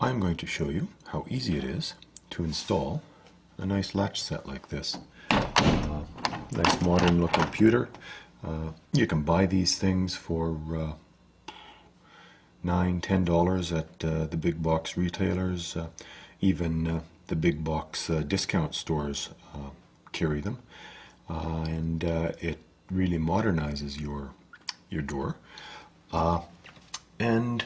I'm going to show you how easy it is to install a nice latch set like this. Nice modern looking pewter. You can buy these things for $9–10 at the big box retailers. Even the big box discount stores carry them. And it really modernizes your door. And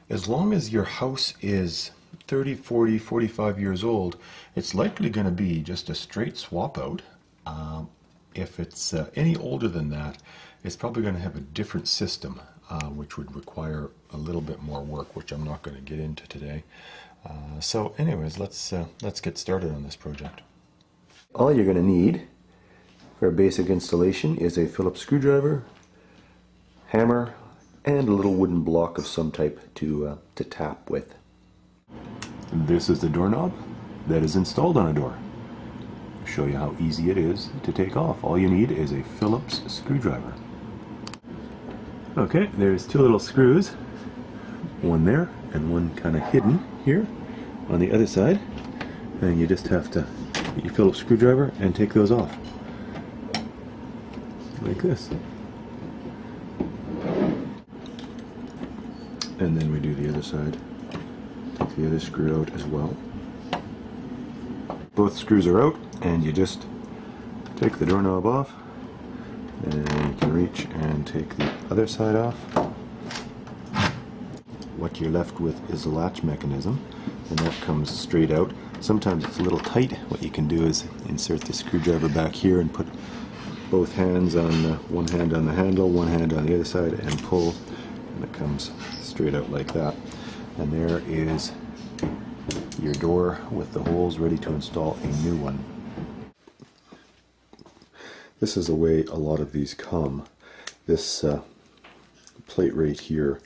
as long as your house is 30, 40, 45 years old, it's likely going to be just a straight swap out. If it's any older than that, it's probably going to have a different system, which would require a little bit more work, which I'm not going to get into today. So anyways, let's get started on this project. All you're going to need for a basic installation is a Phillips screwdriver, hammer, and a little wooden block of some type to tap with. This is the doorknob that is installed on a door. I'll show you how easy it is to take off. All you need is a Phillips screwdriver. Okay, there's two little screws, one there and one kind of hidden here on the other side, and you just have to get your Phillips screwdriver and take those off like this. And then we do the other side. Take the other screw out as well. Both screws are out, and you just take the doorknob off, and you can reach and take the other side off. What you're left with is a latch mechanism, and that comes straight out. Sometimes it's a little tight. What you can do is insert the screwdriver back here and put both hands on one hand on the handle, one hand on the other side, and pull, and it comes straight out like that. And there is your door with the holes ready to install a new one. This is the way a lot of these come. This plate right here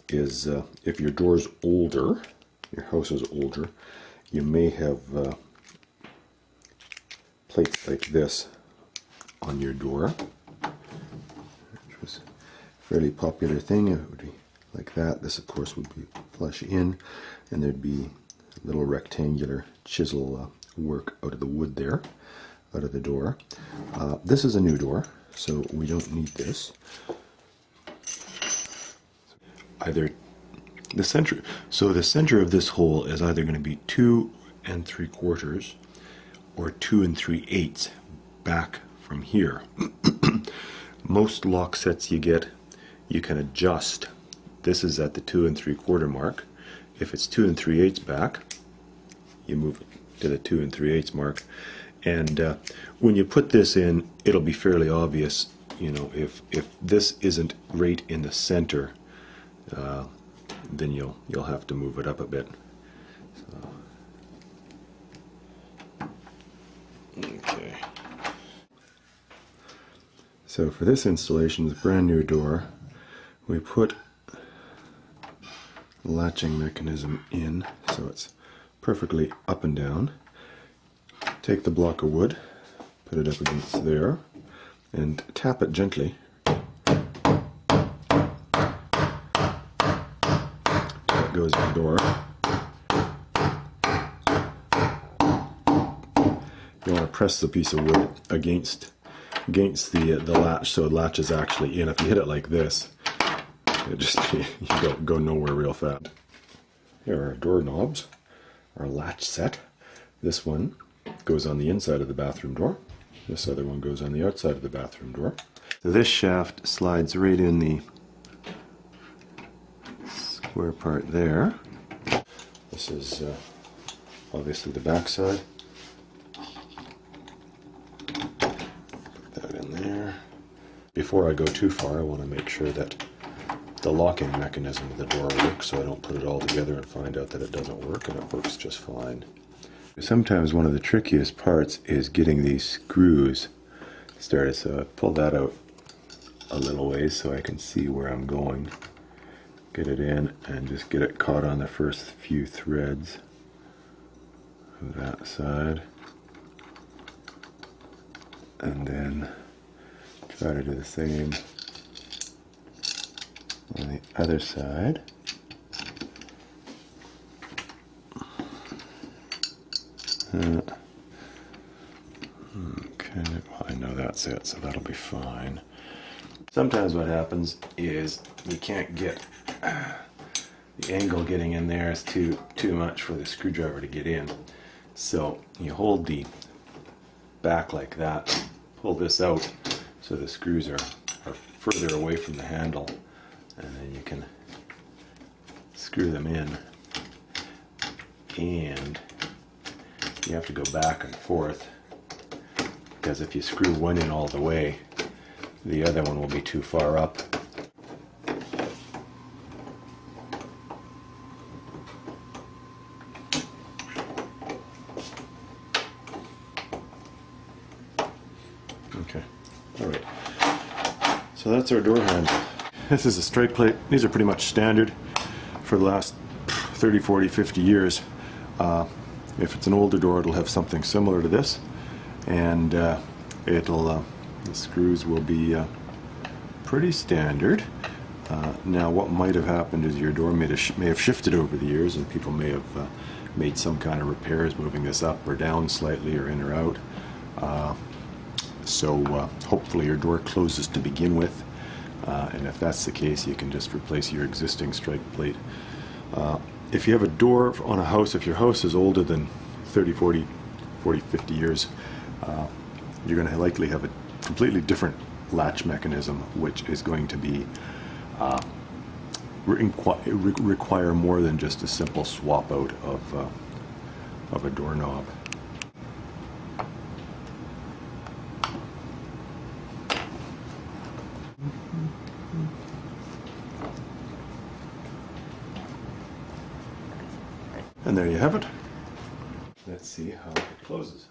is if your door's older, your house is older, you may have plates like this on your door, which was a fairly popular thing. It would be like that. This of course would be flush in, and there'd be a little rectangular chisel work out of the wood there, out of the door. This is a new door, so we don't need this. Either the center, so the center of this hole is either going to be 2 3/4 or 2 3/8 back from here. Most lock sets you get, you can adjust. This is at the 2 3/4 mark. If it's 2 3/8 back, you move it to the 2 3/8 mark. And when you put this in, it'll be fairly obvious, you know, if this isn't right in the center, then you'll have to move it up a bit. Okay. So for this installation, this brand new door, we put the latching mechanism in so it's perfectly up and down. Take the block of wood, put it up against there, and tap it gently. That goes in the door. You want to press the piece of wood against the latch so the latch is actually in. If you hit it like this, it just you go nowhere real fast. Here are our doorknobs, our latch set. This one goes on the inside of the bathroom door. This other one goes on the outside of the bathroom door. So this shaft slides right in the square part there. This is obviously the back side. Put that in there. Before I go too far, I want to make sure that the locking mechanism of the door works, so I don't put it all together and find out that it doesn't work, and it works just fine. Sometimes one of the trickiest parts is getting these screws started, so I pull that out a little ways so I can see where I'm going. Get it in and just get it caught on the first few threads of that side, and then try to do the same on the other side. Okay, well, I know that's it, so that'll be fine. Sometimes what happens is you can't get the angle getting in there is too much for the screwdriver to get in. So you hold the back like that, pull this out so the screws are further away from the handle, and then you can screw them in. And you have to go back and forth, because if you screw one in all the way, the other one will be too far up. Okay, all right. So that's our door handle. This is a strike plate. These are pretty much standard for the last 30, 40, 50 years. If it's an older door, it'll have something similar to this, and the screws will be pretty standard. Now, what might have happened is your door may have shifted over the years, and people may have made some kind of repairs, moving this up or down slightly, or in or out. So hopefully your door closes to begin with, and if that's the case, you can just replace your existing strike plate. If you have a door on a house, if your house is older than 30, 40, 50 years, you're going to likely have a completely different latch mechanism, which is going to be require more than just a simple swap out of a doorknob. And there you have it. Let's see how it closes.